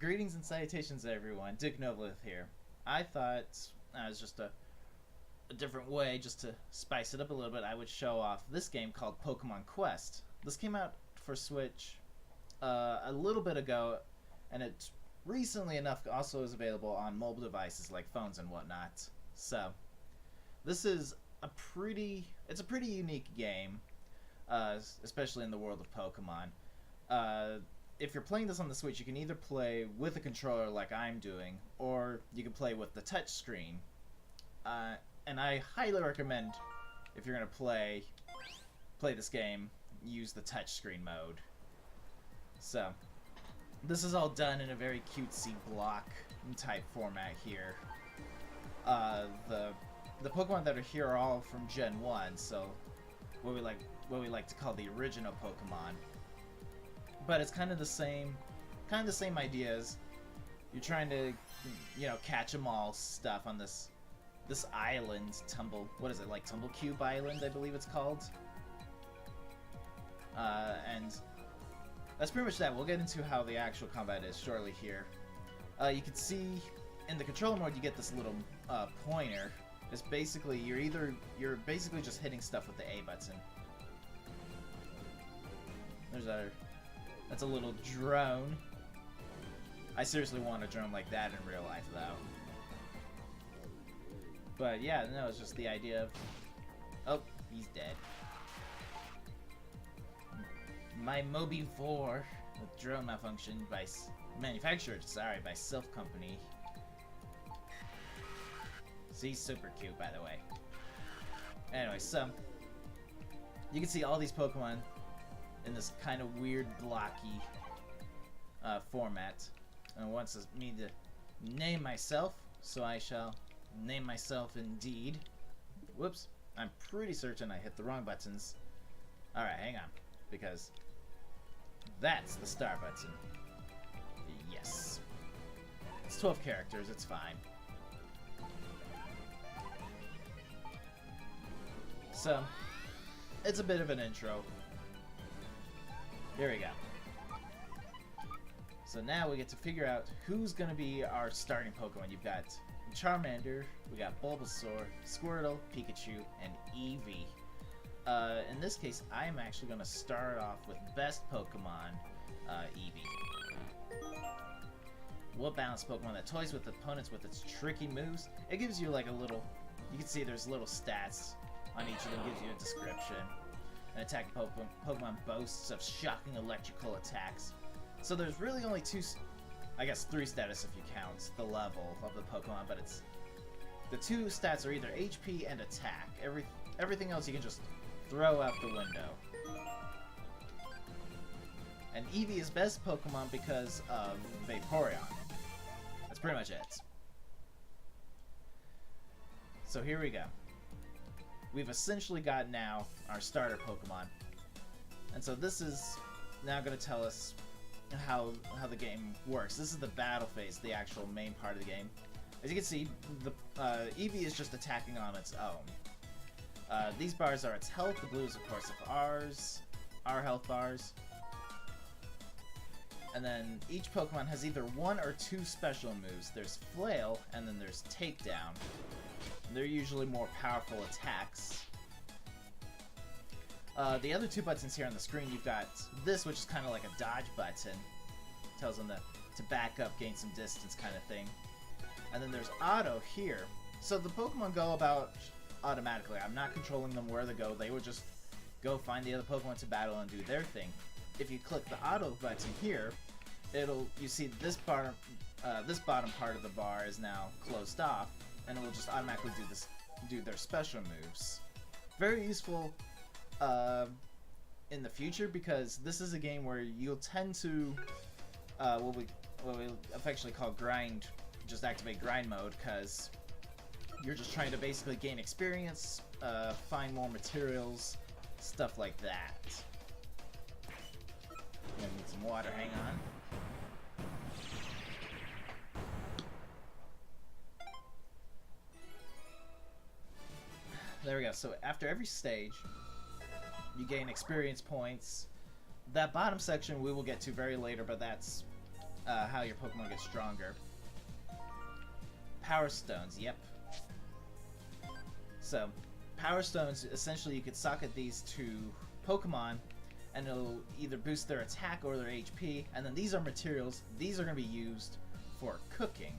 Greetings and salutations, everyone. Dick Novalith here. I thought as just a different way, just to spice it up a little bit, I would show off this game called Pokemon Quest. This came out for Switch a little bit ago, and it recently enough also is available on mobile devices like phones and whatnot. So this is it's a pretty unique game, especially in the world of Pokemon. If you're playing this on the Switch, you can either play with a controller like I'm doing, or you can play with the touch screen. And I highly recommend, if you're going to play this game, use the touchscreen mode. So, this is all done in a very cutesy block type format here. The Pokemon that are here are all from Gen 1, so what we like to call the original Pokemon. But it's kind of the same ideas. You're trying to, catch them all stuff on this island, Tumble Cube Island, I believe it's called. And that's pretty much that. We'll get into how the actual combat is shortly here. You can see in the controller mode you get this little pointer. It's basically you're basically just hitting stuff with the A button. That's a little drone. I seriously want a drone like that in real life, though. But yeah, no, it's just the idea of... Oh, he's dead. My Mobi 4 with drone malfunction manufactured by Self Company. He's super cute, by the way. Anyway, so you can see all these Pokemon in this kind of weird blocky format, and it wants me to name myself, so I shall name myself indeed. Whoops, I'm pretty certain I hit the wrong buttons. Alright, hang on, because that's the star button. Yes. It's 12 characters, it's fine. So, it's a bit of an intro. Here we go. So now we get to figure out who's going to be our starting Pokemon. You've got Charmander, we got Bulbasaur, Squirtle, Pikachu, and Eevee. In this case, I'm actually going to start off with best Pokemon, Eevee. Well-balanced Pokemon that toys with opponents with its tricky moves. It gives you like a little... You can see there's little stats on each of them, gives you a description. An attack Pokemon boasts of shocking electrical attacks. So there's really only three status if you count the level of the Pokemon, but the two stats are either HP and attack. Everything else you can just throw out the window. And Eevee is best Pokemon because of Vaporeon. That's pretty much it. So here we go. We've essentially got now our starter Pokemon. And so this is now going to tell us how the game works. This is the battle phase, the actual main part of the game. As you can see, the Eevee is just attacking on its own. These bars are its health. The blues, of course, are our health bars. And then each Pokemon has either one or two special moves. There's Flail, and then there's Takedown. They're usually more powerful attacks. The other two buttons here on the screen, you've got this, which is kind of like a dodge button. Tells them to back up, gain some distance kind of thing. And then there's Auto here. So the Pokemon go about automatically. I'm not controlling them where they go. They would just go find the other Pokemon to battle and do their thing. If you click the Auto button here, you see this bottom part of the bar is now closed off, and it will just automatically do their special moves. Very useful in the future, because this is a game where you'll tend to what we affectionately call grind, just activate grind mode, because you're just trying to basically gain experience, find more materials, stuff like that. I'm gonna need some water, hang on. There we go. So after every stage, you gain experience points. That bottom section we will get to very later, but that's how your Pokemon get stronger. Power Stones, yep. So, Power Stones, essentially you could socket these to Pokemon, and it'll either boost their attack or their HP, and then these are materials. These are going to be used for cooking.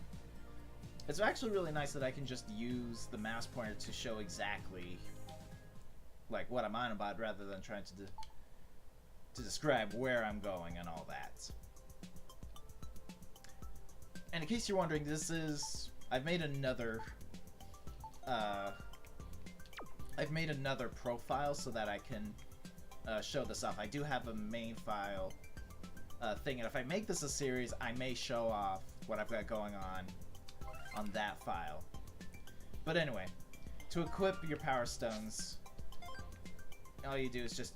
It's actually really nice that I can just use the mouse pointer to show exactly like what I'm on about, rather than trying to describe where I'm going and all that. And in case you're wondering, I've made another profile so that I can show this off. I do have a main file thing, and if I make this a series, I may show off what I've got going on that file. But anyway, to equip your Power Stones, all you do is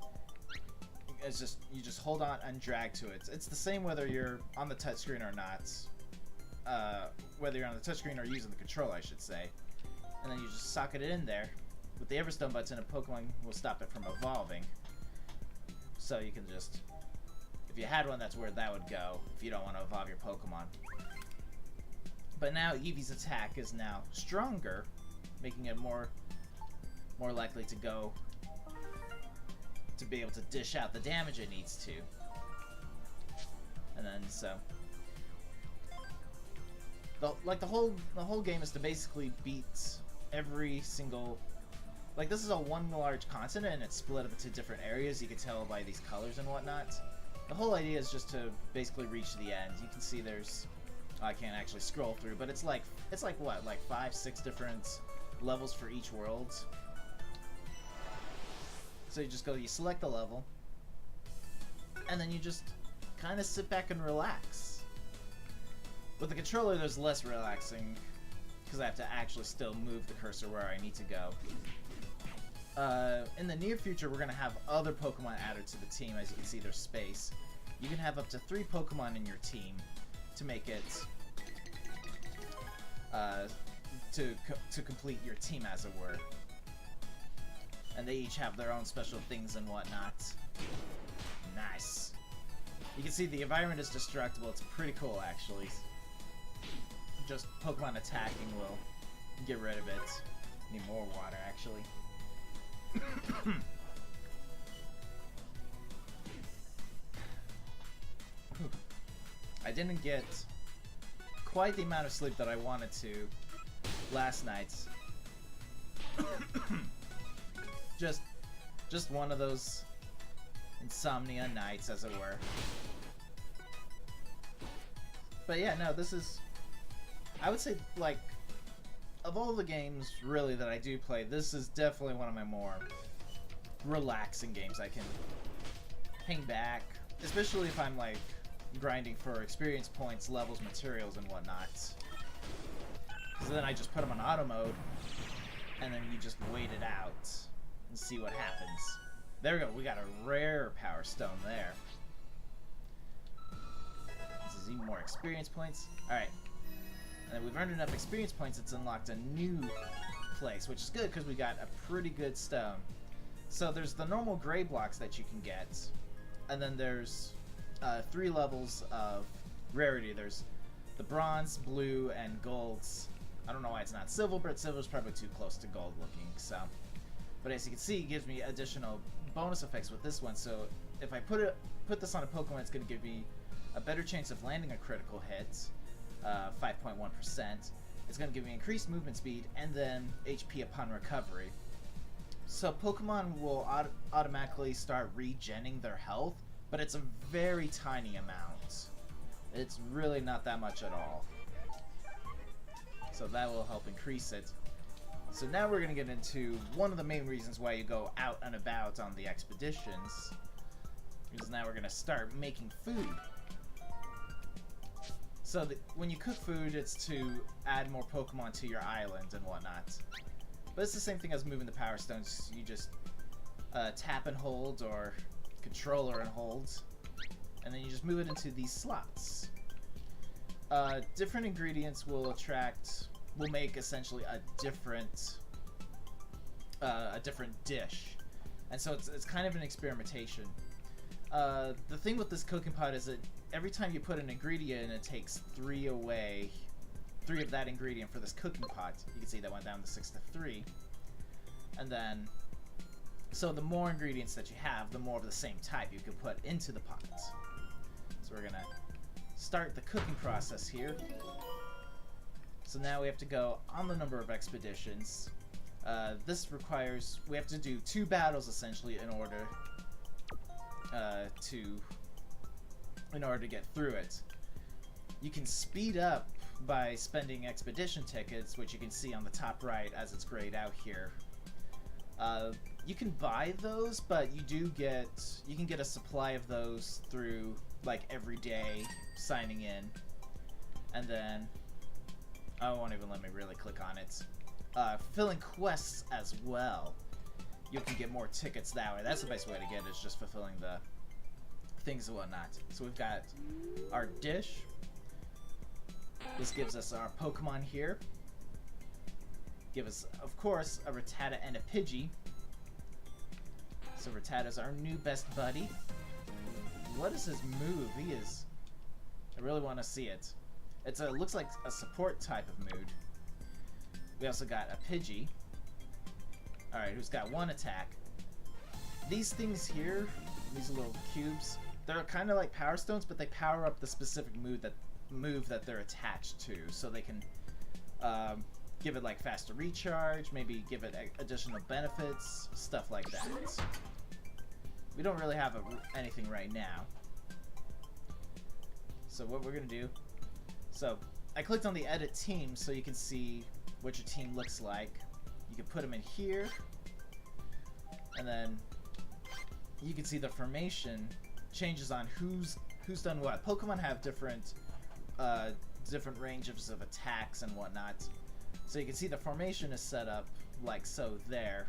you just hold on and drag to it. It's the same whether you're on the touchscreen or not. Whether you're on the touchscreen or using the controller, I should say. And then you just socket it in there. With the Everstone button, a Pokemon will stop it from evolving. So you can just, if you had one, that's where that would go, if you don't want to evolve your Pokemon. But now Eevee's attack is now stronger, making it more likely to be able to dish out the damage it needs to. And then the whole game is to basically beat every single, like, this is a one large continent and it's split up into different areas. You can tell by these colors and whatnot. The whole idea is just to basically reach the end. You can see there's, I can't actually scroll through, but it's like what, like 5-6 different levels for each world. So you select the level, and then you just kind of sit back and relax. With the controller, there's less relaxing, because I have to actually still move the cursor where I need to go. In the near future, we're going to have other Pokemon added to the team. As you can see, there's space. You can have up to 3 Pokemon in your team to make it to complete your team, as it were. And they each have their own special things and whatnot. Nice. You can see the environment is destructible. It's pretty cool, actually. Just Pokemon attacking will get rid of it. Need more water, actually. I didn't get quite the amount of sleep that I wanted to last night. Just one of those insomnia nights, as it were. But yeah, no, this is, I would say, like, of all the games, really, that I do play, this is definitely one of my more relaxing games. I can hang back, especially if I'm, like, grinding for experience points, levels, materials, and whatnot. So then I just put them on auto mode, and then you just wait it out and see what happens. There we go, we got a rare Power Stone there. This is even more experience points. Alright. And then we've earned enough experience points, it's unlocked a new place, which is good because we got a pretty good stone. So there's the normal gray blocks that you can get, and then there's 3 levels of rarity. There's the bronze, blue, and golds. I don't know why it's not silver, but silver's probably too close to gold looking, so. But as you can see, it gives me additional bonus effects with this one. So if I put this on a Pokemon, it's going to give me a better chance of landing a critical hit, 5.1%. It's going to give me increased movement speed and then HP upon recovery. So Pokemon will automatically start regenning their health, but it's a very tiny amount. It's really not that much at all. So that will help increase it. So now we're going to get into one of the main reasons why you go out and about on the expeditions. Because now we're going to start making food. So when you cook food, it's to add more Pokemon to your island and whatnot. But it's the same thing as moving the Power Stones. You just tap and hold, or controller and hold, and then you just move it into these slots. Different ingredients will make essentially a different dish, and so it's kind of an experimentation. The thing with this cooking pot is that every time you put an ingredient in, it takes 3 away. 3 of that ingredient for this cooking pot. You can see that went down to 6 to 3. And then, so the more ingredients that you have, the more of the same type you can put into the pot. So we're gonna start the cooking process here. So now we have to go on the number of expeditions. This requires, we have to do 2 battles essentially in order to get through it. You can speed up by spending expedition tickets, which you can see on the top right as it's grayed out here. You can buy those, but you can get a supply of those through like every day signing in, and then it won't even let me really click on it. Fulfilling quests as well. You can get more tickets that way. That's the best way to get it, is just fulfilling the things and whatnot. So we've got our dish. This gives us our Pokemon here. Give us, of course, a Rattata and a Pidgey. So Rattata's our new best buddy. What is his move? I really want to see it. It looks like a support type of mood. We also got a Pidgey. Alright, who's got 1 attack. These things here, these little cubes, they're kind of like Power Stones, but they power up the specific move that they're attached to. So they can give it like faster recharge, maybe give it additional benefits, stuff like that. We don't really have anything right now. So what we're going to do, so I clicked on the edit team so you can see what your team looks like. You can put them in here, and then you can see the formation changes on who's done what. Pokemon have different ranges of attacks and whatnot. So you can see the formation is set up like so there.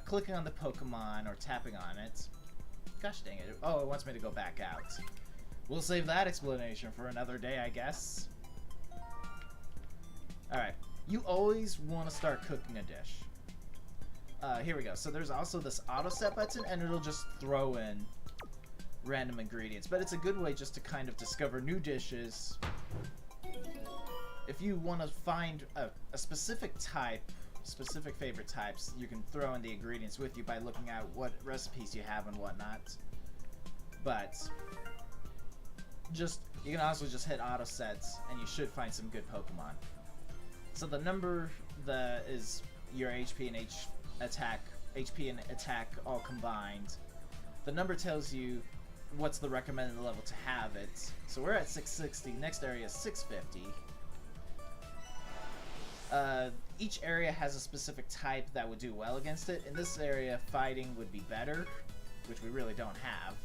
Clicking on the Pokemon or tapping on it. Gosh dang it. Oh, it wants me to go back out. We'll save that explanation for another day, I guess. Alright. You always want to start cooking a dish. Here we go. So there's also this auto set button, and it'll just throw in random ingredients. But it's a good way just to kind of discover new dishes. If you want to find a specific type, specific favorite types, you can throw in the ingredients with you by looking at what recipes you have and whatnot. But you can also just hit auto sets, and you should find some good Pokemon. So the number that is your HP and attack all combined. The number tells you what's the recommended level to have it. So we're at 660. Next area is 650. Each area has a specific type that would do well against it. In this area, fighting would be better, which we really don't have.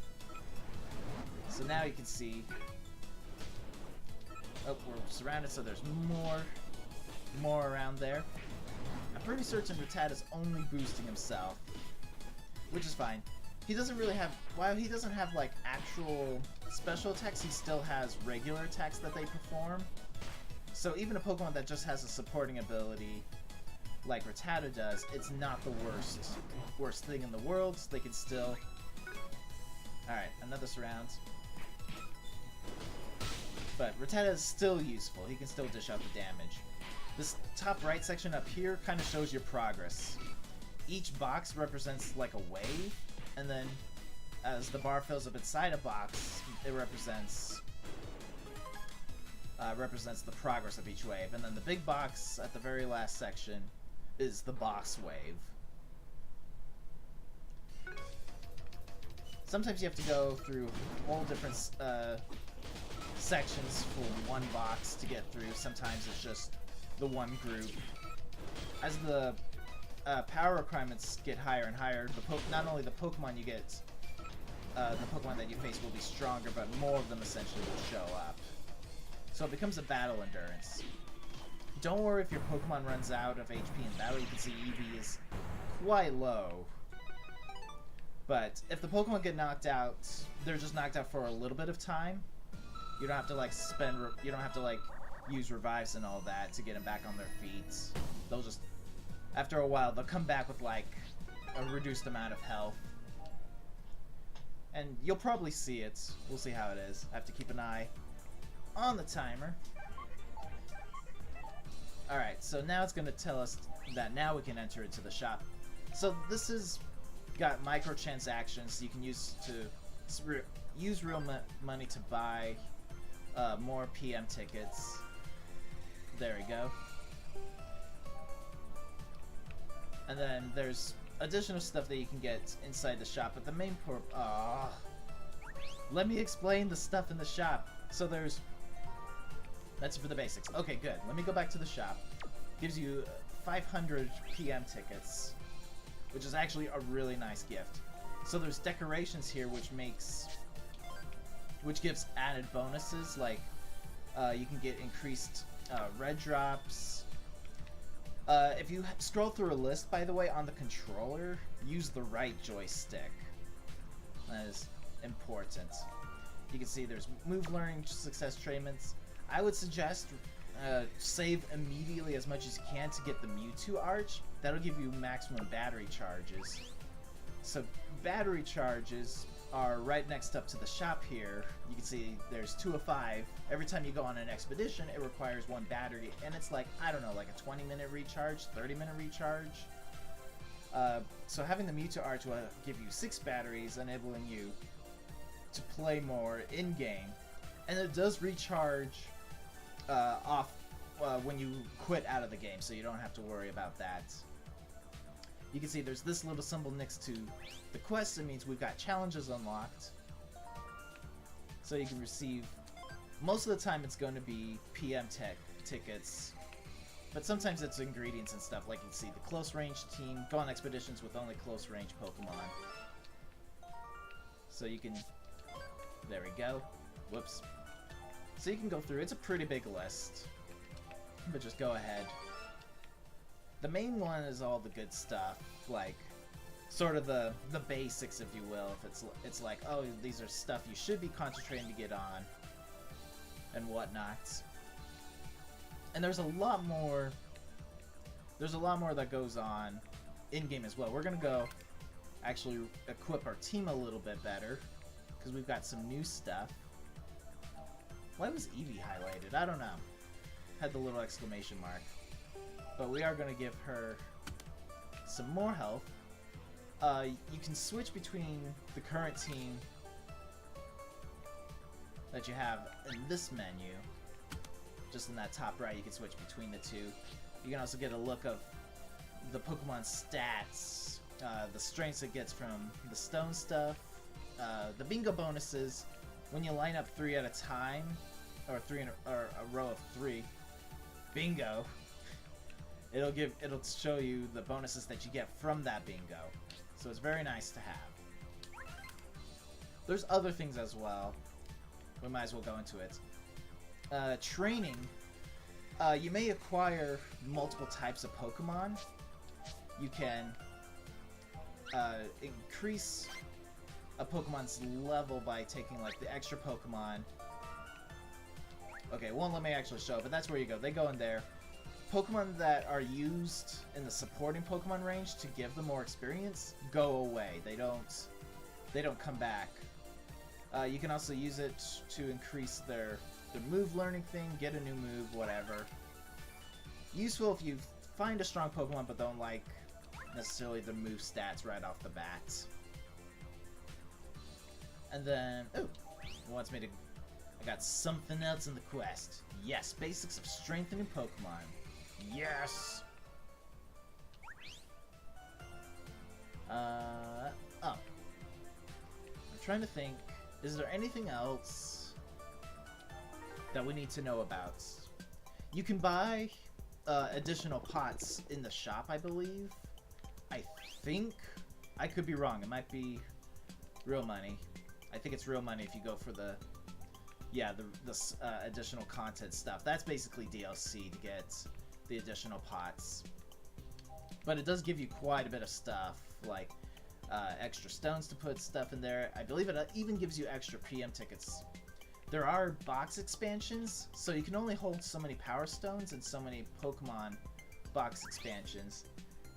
So now you can see, oh, we're surrounded, so there's more around there. I'm pretty certain Rattata's only boosting himself, which is fine. He doesn't really have, while he doesn't have like actual special attacks, he still has regular attacks that they perform. So even a Pokemon that just has a supporting ability like Rattata does, it's not the worst thing in the world. They can still... Alright, another surround. But Rattata is still useful. He can still dish out the damage. This top right section up here kind of shows your progress. Each box represents like a wave, and then as the bar fills up inside a box, it represents the progress of each wave. And then the big box at the very last section is the boss wave. Sometimes you have to go through all different sections for one box to get through. Sometimes it's just the one group. As the power requirements get higher and higher, not only the Pokemon you get, the Pokemon that you face will be stronger, but more of them essentially will show up. So it becomes a battle endurance. Don't worry if your Pokemon runs out of HP in battle. You can see EV is quite low. But if the Pokemon get knocked out, they're just knocked out for a little bit of time. You don't have to like you don't have to like use revives and all that to get them back on their feet. They'll just, after a while, they'll come back with like a reduced amount of health. And you'll probably see it. We'll see how it is. I have to keep an eye on the timer. Alright, so now it's going to tell us that now we can enter into the shop. So this has got microtransactions you can use to use real money to buy more PM tickets. There we go. And then there's additional stuff that you can get inside the shop, but the main let me explain the stuff in the shop. So there's... That's for the basics. Okay, good. Let me go back to the shop. Gives you 500 PM tickets, which is actually a really nice gift. So there's decorations here, which gives added bonuses, like you can get increased red drops. If you scroll through a list, by the way, on the controller, use the right joystick. That is important. You can see there's move learning, success treatments. I would suggest save immediately as much as you can to get the Mewtwo Arch. That'll give you maximum battery charges. So battery charges are right next up to the shop here. You can see there's 2 of 5. Every time you go on an expedition, it requires 1 battery, and it's like, I don't know, like a 20-minute recharge, 30-minute recharge. So having the Mewtwo Arch will give you 6 batteries, enabling you to play more in-game. And it does recharge off when you quit out of the game, so you don't have to worry about that. You can see there's this little symbol next to the quest. It means we've got challenges unlocked. So you can receive... Most of the time it's going to be PM tickets, but sometimes it's ingredients and stuff. Like you can see the close range team, go on expeditions with only close range Pokemon. So you can... There we go. Whoops. So you can go through. It's a pretty big list, but just go ahead. The main one is all the good stuff, like sort of the basics, if you will. If it's like, oh, these are stuff you should be concentrating to get on and whatnot. And there's a lot more. There's a lot more that goes on in game as well. We're gonna go actually equip our team a little bit better because we've got some new stuff. Why was Eevee highlighted? I don't know. Had the little exclamation mark. But we are going to give her some more health. You can switch between the current team that you have in this menu. Just in that top right, you can switch between the two. You can also get a look of the Pokemon stats, the strengths it gets from the stone stuff, the bingo bonuses. When you line up 3 at a time, or a row of 3, bingo. It'll show you the bonuses that you get from that bingo. So it's very nice to have. There's other things as well. We might as well go into it. Training. You may acquire multiple types of Pokemon. You can increase a Pokemon's level by taking like the extra Pokemon. Okay, it won't let me actually show it, but that's where you go. They go in there. Pokemon that are used in the supporting Pokemon range to give them more experience go away. They don't come back. You can also use it to increase their move learning thing, get a new move, whatever. Useful if you find a strong Pokemon but don't like necessarily the move stats right off the bat. And then, oh, it wants me to... I got something else in the quest. Yes, basics of strengthening Pokemon. Yes! Oh. I'm trying to think, is there anything else that we need to know about? You can buy additional pots in the shop, I believe. I think. I could be wrong. It might be real money. I think it's real money if you go for the... Yeah, the additional content stuff. That's basically DLC to get the additional pots. But it does give you quite a bit of stuff, like extra stones to put stuff in there. I believe it even gives you extra PM tickets. There are box expansions, so you can only hold so many Power Stones and so many Pokemon box expansions.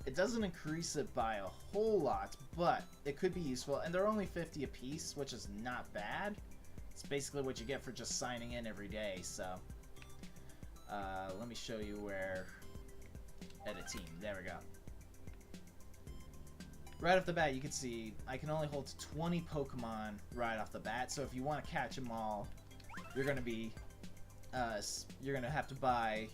It doesn't increase it by a whole lot, but it could be useful. And they're only 50 apiece, which is not bad. It's basically what you get for just signing in every day, so... let me show you where... Edit team. There we go. Right off the bat, you can see I can only hold 20 Pokemon right off the bat, so if you want to catch them all, you're going to be... you're going to have to buy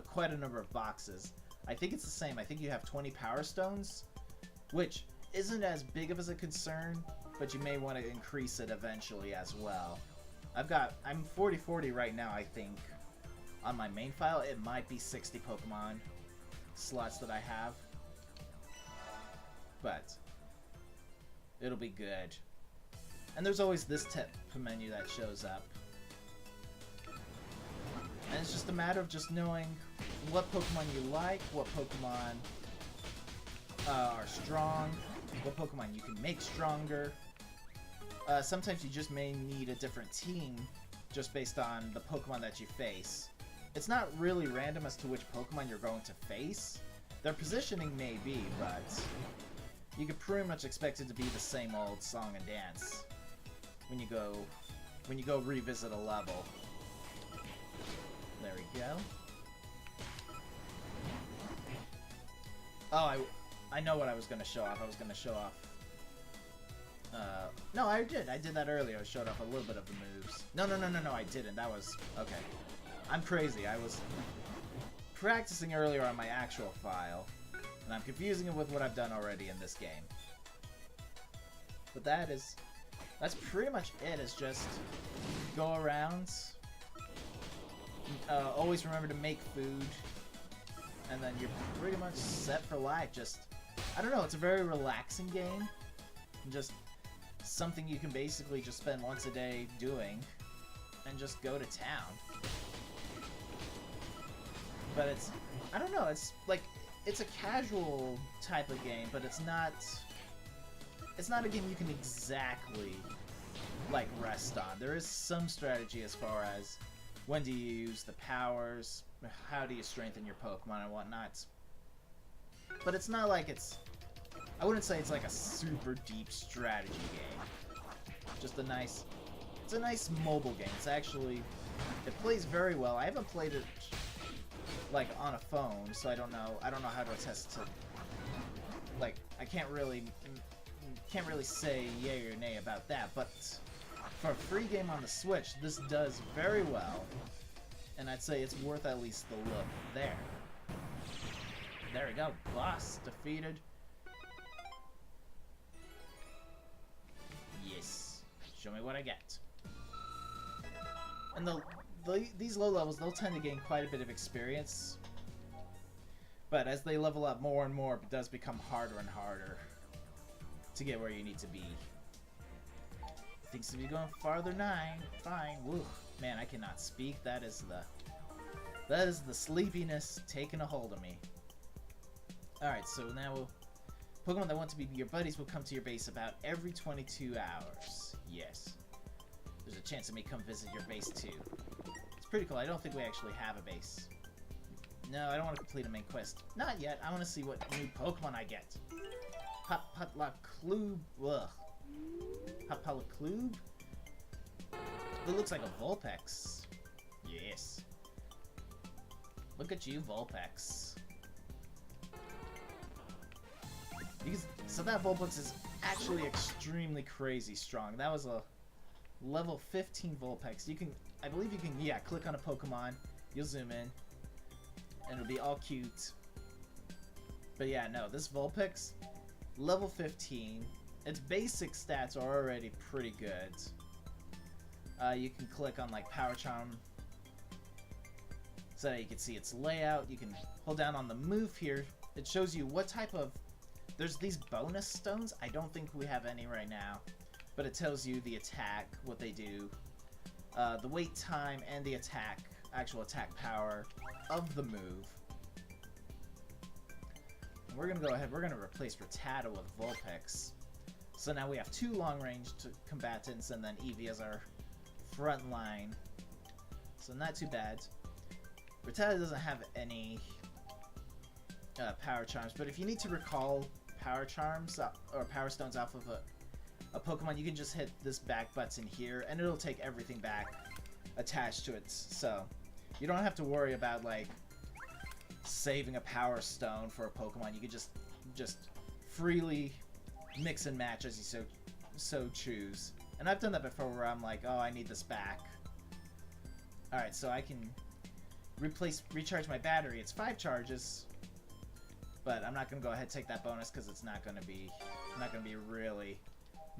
quite a number of boxes. I think it's the same. I think you have 20 Power Stones, which isn't as big of a concern, but you may want to increase it eventually as well. I'm 40-40 right now, I think, on my main file. It might be 60 Pokemon slots that I have, but it'll be good. And there's always this tip menu that shows up. And it's just a matter of just knowing what Pokemon you like, what Pokemon are strong, what Pokemon you can make stronger. Sometimes you just may need a different team just based on the Pokemon that you face. It's not really random as to which Pokemon you're going to face. Their positioning may be, but you could pretty much expect it to be the same old song and dance when you go revisit a level. There we go. Oh, I know what I was going to show off. I was going to show off... no, I did. I did that earlier. I showed off a little bit of the moves. No, I didn't. That was... Okay. I'm crazy. I was practicing earlier on my actual file, and I'm confusing it with what I've done already in this game. But that's pretty much it. It's just go around... always remember to make food, and then you're pretty much set for life. Just, I don't know, it's a very relaxing game, and just something you can basically just spend once a day doing, and just go to town. But it's, I don't know, it's like, it's a casual type of game, but it's not a game you can exactly, like, rest on. There is some strategy as far as when do you use the powers, how do you strengthen your Pokemon and whatnot. But it's not like I wouldn't say it's like a super deep strategy game. Just it's a nice mobile game. It's actually, it plays very well. I haven't played it like on a phone, so I don't know how to attest to, like, I can't really say yay or nay about that, but for a free game on the Switch, this does very well, and I'd say it's worth at least the look. There we go. Boss defeated. Yes. Show me what I get. And these low levels, they'll tend to gain quite a bit of experience, but as they level up more and more, it does become harder and harder to get where you need to be. Thinks to be going farther 9. Fine. Woo. Man, I cannot speak. That is the sleepiness taking a hold of me. Alright, so now Pokemon that want to be your buddies will come to your base about every 22 hours. Yes. There's a chance it may come visit your base too. It's pretty cool. I don't think we actually have a base. No, I don't want to complete a main quest. Not yet. I want to see what new Pokemon I get. Patlaclube. Ugh. Papalaclube? It looks like a Vulpix. Yes. Look at you, Vulpix. So that Vulpix is actually extremely crazy strong. That was a level 15 Vulpix. I believe you can, yeah, click on a Pokemon, you'll zoom in, and it'll be all cute. But yeah, no, this Vulpix, level 15, its basic stats are already pretty good. You can click on like Power Charm so that you can see its layout. You can hold down on the move here. It shows you what type of... There's these bonus stones. I don't think we have any right now, but it tells you the attack, what they do, the wait time, and the actual attack power of the move. And we're gonna go ahead. We're gonna replace Rattata with Vulpix. So now we have 2 long-range combatants and then Eevee as our front line. So not too bad. Rattata doesn't have any power charms. But if you need to recall power charms or power stones off of a Pokemon, you can just hit this back button here, and it'll take everything back attached to it. So you don't have to worry about like saving a power stone for a Pokemon. You can just freely mix and match as you so choose. And I've done that before where I'm like, oh, I need this back. Alright, so I can recharge my battery. It's 5 charges, but I'm not gonna go ahead and take that bonus because it's not gonna be really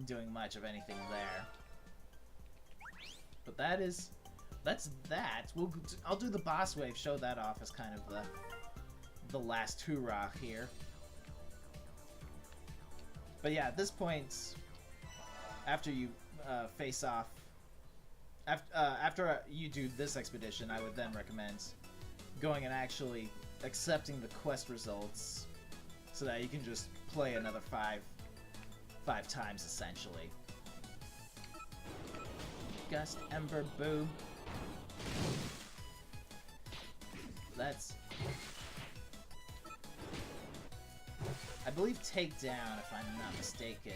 doing much of anything there. But that's that. I'll do the boss wave, show that off as kind of the last hoorah here. But yeah, at this point, after you face off, after you do this expedition, I would then recommend going and actually accepting the quest results so that you can just play another five times essentially. Gust, Ember, Boom. I believe Takedown, if I'm not mistaken,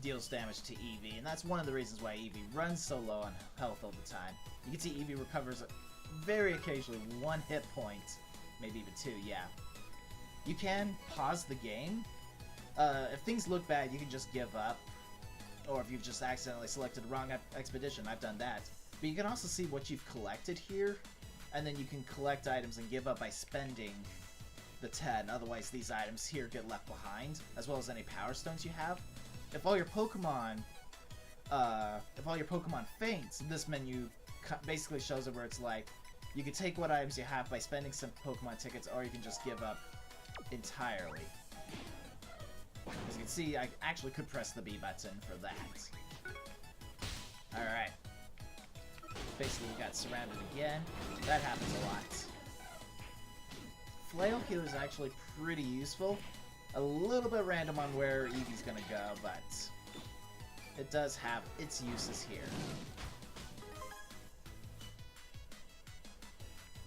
deals damage to Eevee, and that's one of the reasons why Eevee runs so low on health all the time. You can see Eevee recovers very occasionally 1 hit point, maybe even 2, yeah. You can pause the game. If things look bad, you can just give up, or if you've just accidentally selected the wrong expedition, I've done that. But you can also see what you've collected here, and then you can collect items and give up by spending the 10, otherwise these items here get left behind, as well as any power stones you have. If all your Pokemon faint, this menu basically shows it where it's like, you can take what items you have by spending some Pokemon tickets, or you can just give up entirely. As you can see, I actually could press the B button for that. Alright. Basically, we got surrounded again. That happens a lot. Flail Healer is actually pretty useful. A little bit random on where Eevee's gonna go, but it does have its uses here.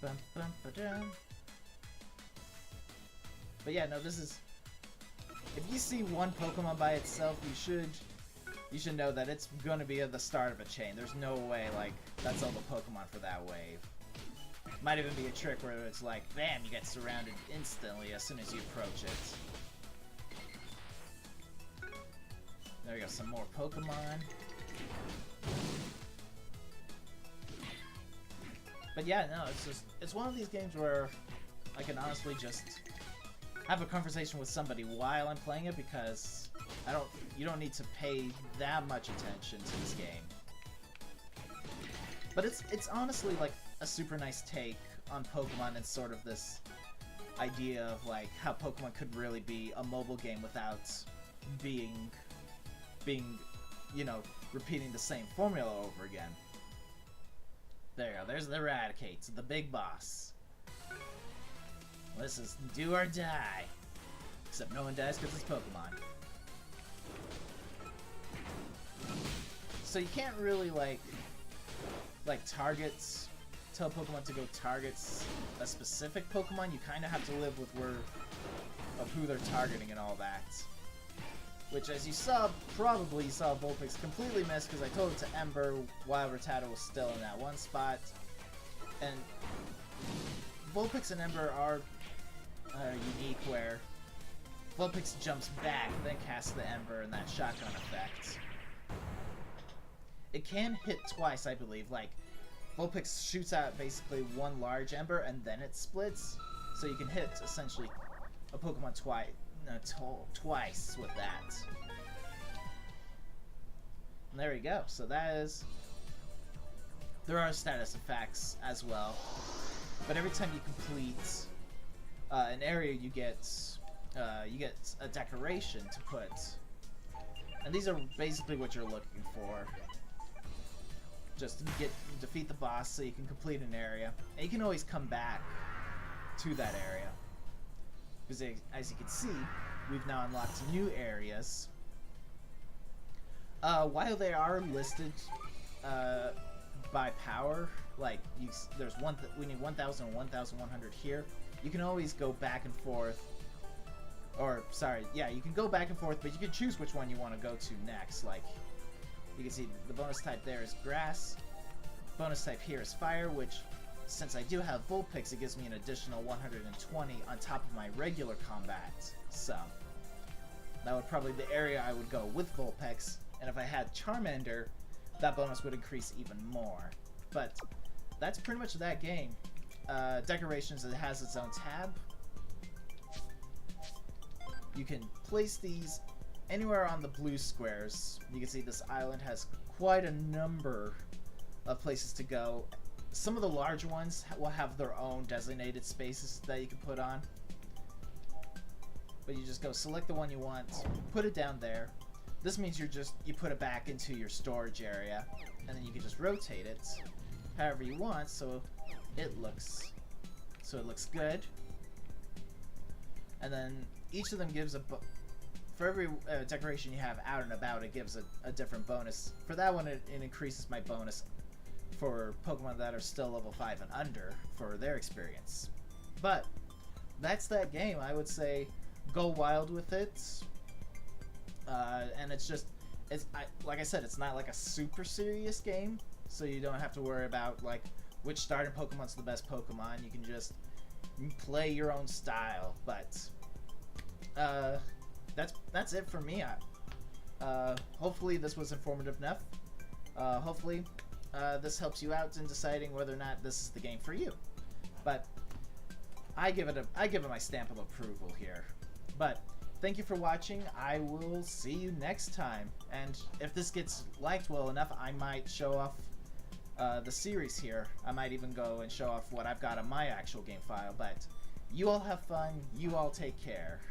Bum, bum, ba-dum. But yeah, no, this is... If you see one Pokemon by itself, you should know that it's gonna be at the start of a chain. There's no way, like, that's all the Pokemon for that wave. Might even be a trick where it's like, bam, you get surrounded instantly as soon as you approach it. There we go, some more Pokemon. But yeah, no, it's one of these games where I can honestly just have a conversation with somebody while I'm playing it, because you don't need to pay that much attention to this game. But it's honestly like a super nice take on Pokemon and sort of this idea of like how Pokemon could really be a mobile game without being you know, repeating the same formula over again. There you go, there's the Eradicate, the big boss. This is do or die. Except no one dies because it's Pokemon. So you can't really like targets, tell Pokemon to go targets a specific Pokemon. You kind of have to live with of who they're targeting and all that. Which, as you saw, probably you saw Vulpix completely miss because I told it to Ember while Rattata was still in that one spot. And Vulpix and Ember are unique, where Vulpix jumps back, then casts the Ember and that shotgun effect. It can hit twice, I believe. Like, Vulpix shoots out basically one large Ember and then it splits, so you can hit essentially a Pokemon twice with that. And there we go. So that is. There are status effects as well, but every time you complete an area, you get a decoration to put, and these are basically what you're looking for. Just to defeat the boss so you can complete an area, and you can always come back to that area. Because as you can see, we've now unlocked new areas. While they are listed by power, like there's we need 1,000 and 1,100 here. you can always go back and forth. Or, sorry, yeah, you can go back and forth, but you can choose which one you want to go to next. Like, you can see the bonus type there is grass. Bonus type here is fire, which, since I do have Vulpix, it gives me an additional 120 on top of my regular combat. So, that would probably be the area I would go with Vulpix. And if I had Charmander, that bonus would increase even more. But that's pretty much that game. Decorations, it has its own tab. You can place these anywhere on the blue squares. You can see this island has quite a number of places to go. Some of the larger ones will have their own designated spaces that you can put on. But you just go select the one you want, put it down there. This means you put it back into your storage area, and then you can just rotate it however you want so it looks good. And then each of them gives for every decoration you have out and about, it gives a different bonus. For that one, it increases my bonus for Pokemon that are still level 5 and under for their experience. But that's that game. I would say go wild with it. And like I said, it's not like a super serious game, so you don't have to worry about like which starting Pokemon's the best Pokemon. You can just play your own style. But that's it for me. Hopefully this was informative enough. Hopefully this helps you out in deciding whether or not this is the game for you. But I give it my stamp of approval here. But thank you for watching. I will see you next time. And if this gets liked well enough, I might show off the series here. I might even go and show off what I've got on my actual game file. But you all have fun. You all take care.